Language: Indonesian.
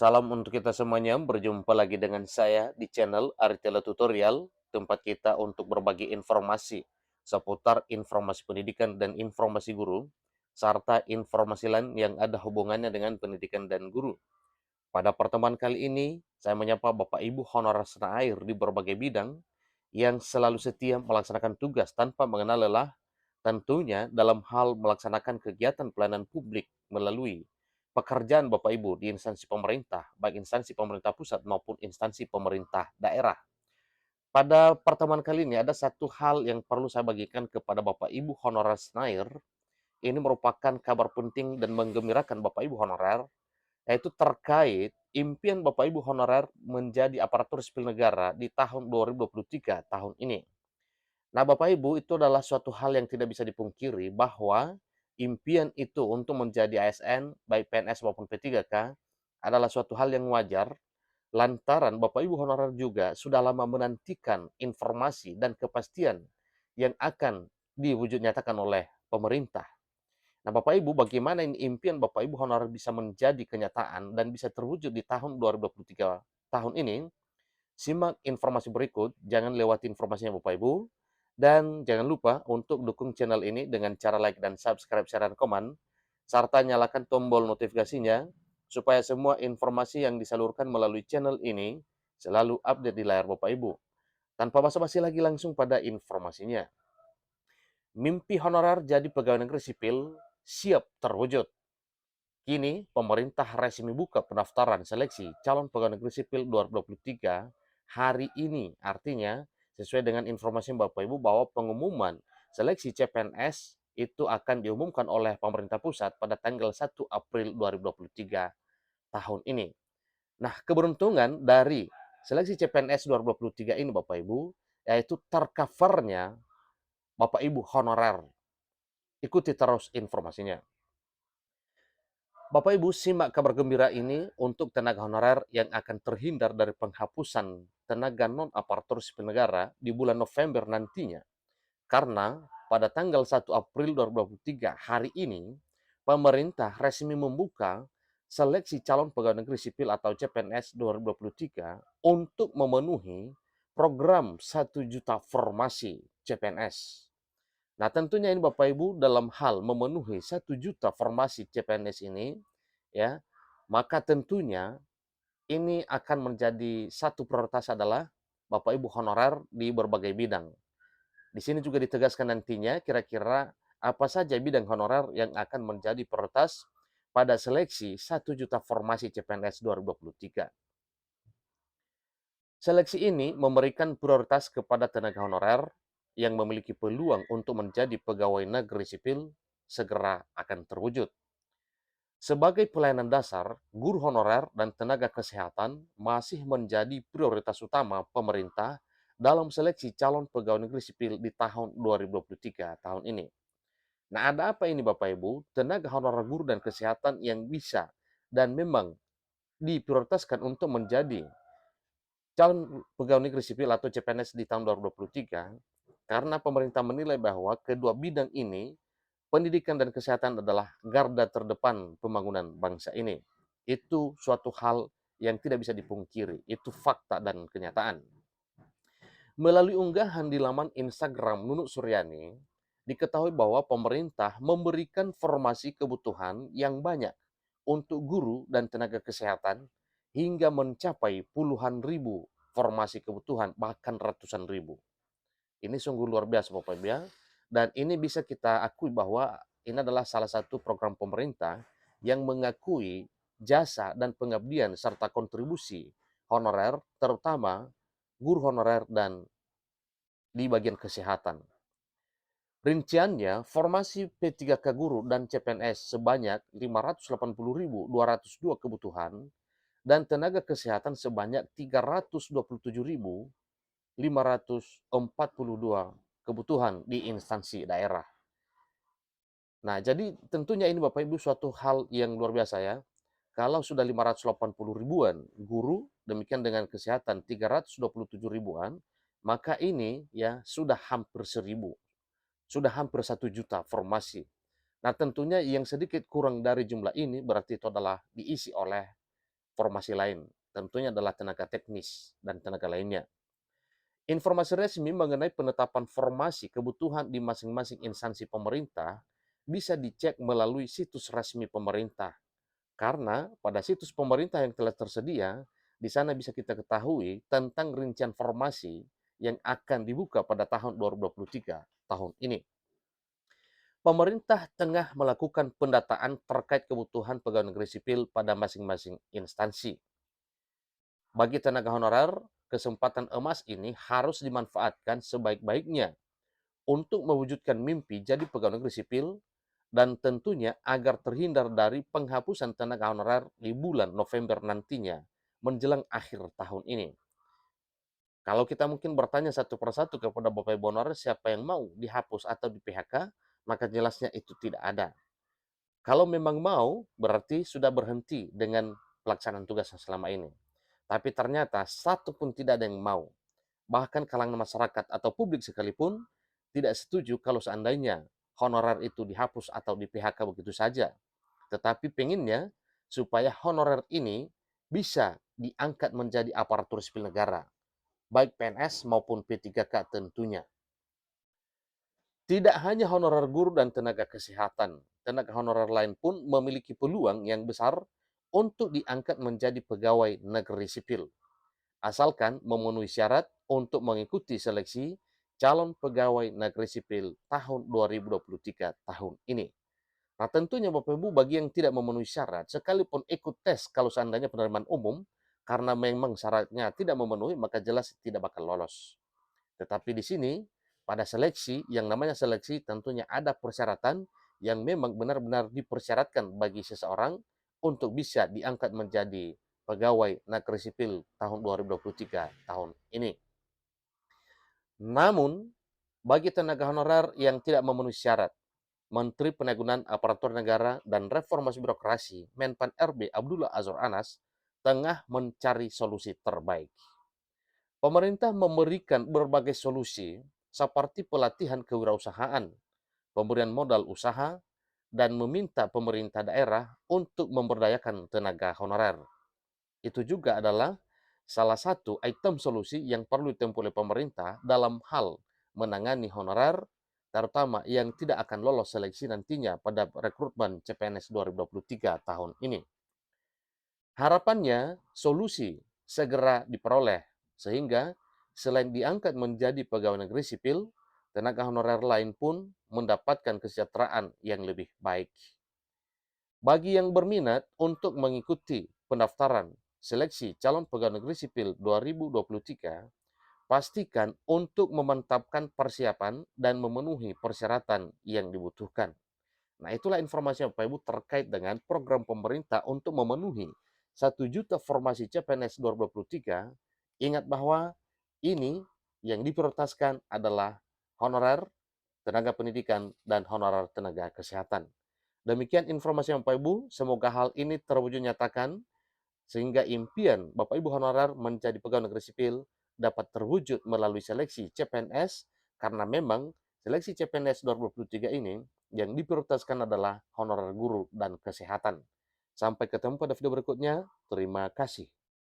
Salam untuk kita semuanya, berjumpa lagi dengan saya di channel Aritela Tutorial, tempat kita untuk berbagi informasi seputar informasi pendidikan dan informasi guru, serta informasi lain yang ada hubungannya dengan pendidikan dan guru. Pada pertemuan kali ini, saya menyapa Bapak Ibu honorer setanah air di berbagai bidang yang selalu setia melaksanakan tugas tanpa mengenal lelah, tentunya dalam hal melaksanakan kegiatan pelayanan publik melalui pekerjaan Bapak Ibu di instansi pemerintah, baik instansi pemerintah pusat maupun instansi pemerintah daerah. Pada pertemuan kali ini ada satu hal yang perlu saya bagikan kepada Bapak Ibu honorer setanah air. Ini merupakan kabar penting dan menggembirakan Bapak Ibu honorer, yaitu terkait impian Bapak Ibu honorer menjadi aparatur sipil negara di tahun 2023 tahun ini. Nah, Bapak Ibu, itu adalah suatu hal yang tidak bisa dipungkiri bahwa impian itu untuk menjadi ASN, baik PNS maupun P3K, adalah suatu hal yang wajar, lantaran Bapak Ibu honorer juga sudah lama menantikan informasi dan kepastian yang akan diwujud nyatakan oleh pemerintah. Nah, Bapak Ibu, bagaimana ini impian Bapak Ibu honorer bisa menjadi kenyataan dan bisa terwujud di tahun 2023 tahun ini? Simak informasi berikut, jangan lewati informasinya Bapak Ibu, dan jangan lupa untuk dukung channel ini dengan cara like dan subscribe, share, dan komen, serta nyalakan tombol notifikasinya, supaya semua informasi yang disalurkan melalui channel ini selalu update di layar Bapak Ibu. Tanpa basa-basi lagi langsung pada informasinya. Mimpi honorer jadi pegawai negeri sipil siap terwujud. Kini, pemerintah resmi buka pendaftaran seleksi calon pegawai negeri sipil 2023 hari ini. Artinya, sesuai dengan informasi Bapak Ibu bahwa pengumuman seleksi CPNS itu akan diumumkan oleh pemerintah pusat pada tanggal 1 April 2023 tahun ini. Nah, keberuntungan dari seleksi CPNS 2023 ini Bapak Ibu, yaitu tercovernya Bapak Ibu honorer. Ikuti terus informasinya. Bapak Ibu, simak kabar gembira ini untuk tenaga honorer yang akan terhindar dari penghapusan tenaga non-aparatur sipil negara di bulan November nantinya. Karena pada tanggal 1 April 2023 hari ini, pemerintah resmi membuka seleksi calon pegawai negeri sipil atau CPNS 2023 untuk memenuhi program 1 juta formasi CPNS. Nah, tentunya ini Bapak Ibu dalam hal memenuhi 1 juta formasi CPNS ini, ya, maka tentunya ini akan menjadi satu prioritas adalah Bapak Ibu honorer di berbagai bidang. Di sini juga ditegaskan nantinya kira-kira apa saja bidang honorer yang akan menjadi prioritas pada seleksi 1 juta formasi CPNS 2023. Seleksi ini memberikan prioritas kepada tenaga honorer yang memiliki peluang untuk menjadi pegawai negeri sipil segera akan terwujud. Sebagai pelayanan dasar, guru honorer dan tenaga kesehatan masih menjadi prioritas utama pemerintah dalam seleksi calon pegawai negeri sipil di tahun 2023 tahun ini. Nah, ada apa ini Bapak Ibu? Tenaga honorer guru dan kesehatan yang bisa dan memang diprioritaskan untuk menjadi calon pegawai negeri sipil atau CPNS di tahun 2023 karena pemerintah menilai bahwa kedua bidang ini, pendidikan dan kesehatan adalah garda terdepan pembangunan bangsa ini. Itu suatu hal yang tidak bisa dipungkiri, itu fakta dan kenyataan. Melalui unggahan di laman Instagram Nunuk Suryani, diketahui bahwa pemerintah memberikan formasi kebutuhan yang banyak untuk guru dan tenaga kesehatan hingga mencapai puluhan ribu formasi kebutuhan, bahkan ratusan ribu. Ini sungguh luar biasa Bapak Ibu ya. Dan ini bisa kita akui bahwa ini adalah salah satu program pemerintah yang mengakui jasa dan pengabdian serta kontribusi honorer, terutama guru honorer dan di bagian kesehatan. Rinciannya, formasi P3K guru dan CPNS sebanyak 580.202 kebutuhan dan tenaga kesehatan sebanyak 327.542 kebutuhan di instansi daerah. Nah, jadi tentunya ini Bapak Ibu suatu hal yang luar biasa ya. Kalau sudah 580 ribuan guru, demikian dengan kesehatan 327 ribuan, maka ini ya sudah hampir 1.000, sudah hampir 1 juta formasi. Nah, tentunya yang sedikit kurang dari jumlah ini berarti itu adalah diisi oleh formasi lain, tentunya adalah tenaga teknis dan tenaga lainnya. Informasi resmi mengenai penetapan formasi kebutuhan di masing-masing instansi pemerintah bisa dicek melalui situs resmi pemerintah. Karena pada situs pemerintah yang telah tersedia, di sana bisa kita ketahui tentang rincian formasi yang akan dibuka pada tahun 2023 tahun ini. Pemerintah tengah melakukan pendataan terkait kebutuhan pegawai negeri sipil pada masing-masing instansi. Bagi tenaga honorer, kesempatan emas ini harus dimanfaatkan sebaik-baiknya untuk mewujudkan mimpi jadi pegawai negeri sipil dan tentunya agar terhindar dari penghapusan tenaga honorer di bulan November nantinya menjelang akhir tahun ini. Kalau kita mungkin bertanya satu persatu kepada Bapak Ibu honorer siapa yang mau dihapus atau di PHK, maka jelasnya itu tidak ada. Kalau memang mau, berarti sudah berhenti dengan pelaksanaan tugas selama ini. Tapi ternyata satu pun tidak ada yang mau. Bahkan kalangan masyarakat atau publik sekalipun tidak setuju kalau seandainya honorer itu dihapus atau di PHK begitu saja. Tetapi pengennya supaya honorer ini bisa diangkat menjadi aparatur sipil negara, baik PNS maupun P3K tentunya. Tidak hanya honorer guru dan tenaga kesehatan, tenaga honorer lain pun memiliki peluang yang besar untuk diangkat menjadi pegawai negeri sipil, asalkan memenuhi syarat untuk mengikuti seleksi calon pegawai negeri sipil tahun 2023 tahun ini. Nah tentunya Bapak Ibu bagi yang tidak memenuhi syarat, sekalipun ikut tes kalau seandainya penerimaan umum, karena memang syaratnya tidak memenuhi, maka jelas tidak bakal lolos. Tetapi di sini, pada seleksi, yang namanya seleksi tentunya ada persyaratan yang memang benar-benar dipersyaratkan bagi seseorang untuk bisa diangkat menjadi pegawai negeri sipil tahun 2023 tahun ini. Namun, bagi tenaga honorer yang tidak memenuhi syarat, Menteri Penanggulangan Aparatur Negara dan Reformasi Birokrasi Menpan RB Abdullah Azwar Anas tengah mencari solusi terbaik. Pemerintah memberikan berbagai solusi seperti pelatihan kewirausahaan, pemberian modal usaha, dan meminta pemerintah daerah untuk memberdayakan tenaga honorer. Itu juga adalah salah satu item solusi yang perlu ditempuh oleh pemerintah dalam hal menangani honorer, terutama yang tidak akan lolos seleksi nantinya pada rekrutmen CPNS 2023 tahun ini. Harapannya solusi segera diperoleh sehingga selain diangkat menjadi pegawai negeri sipil, tenaga honorer lain pun mendapatkan kesejahteraan yang lebih baik. Bagi yang berminat untuk mengikuti pendaftaran seleksi calon pegawai negeri sipil 2023, pastikan untuk memantapkan persiapan dan memenuhi persyaratan yang dibutuhkan. Nah, itulah informasi Bapak Ibu terkait dengan program pemerintah untuk memenuhi 1 juta formasi CPNS 2023. Ingat bahwa ini yang diprioritaskan adalah honorer tenaga pendidikan dan honorer tenaga kesehatan. Demikian informasi Bapak Ibu, semoga hal ini terwujud nyatakan sehingga impian Bapak Ibu honorer menjadi pegawai negeri sipil dapat terwujud melalui seleksi CPNS karena memang seleksi CPNS 2023 ini yang diprioritaskan adalah honorer guru dan kesehatan. Sampai ketemu pada video berikutnya. Terima kasih.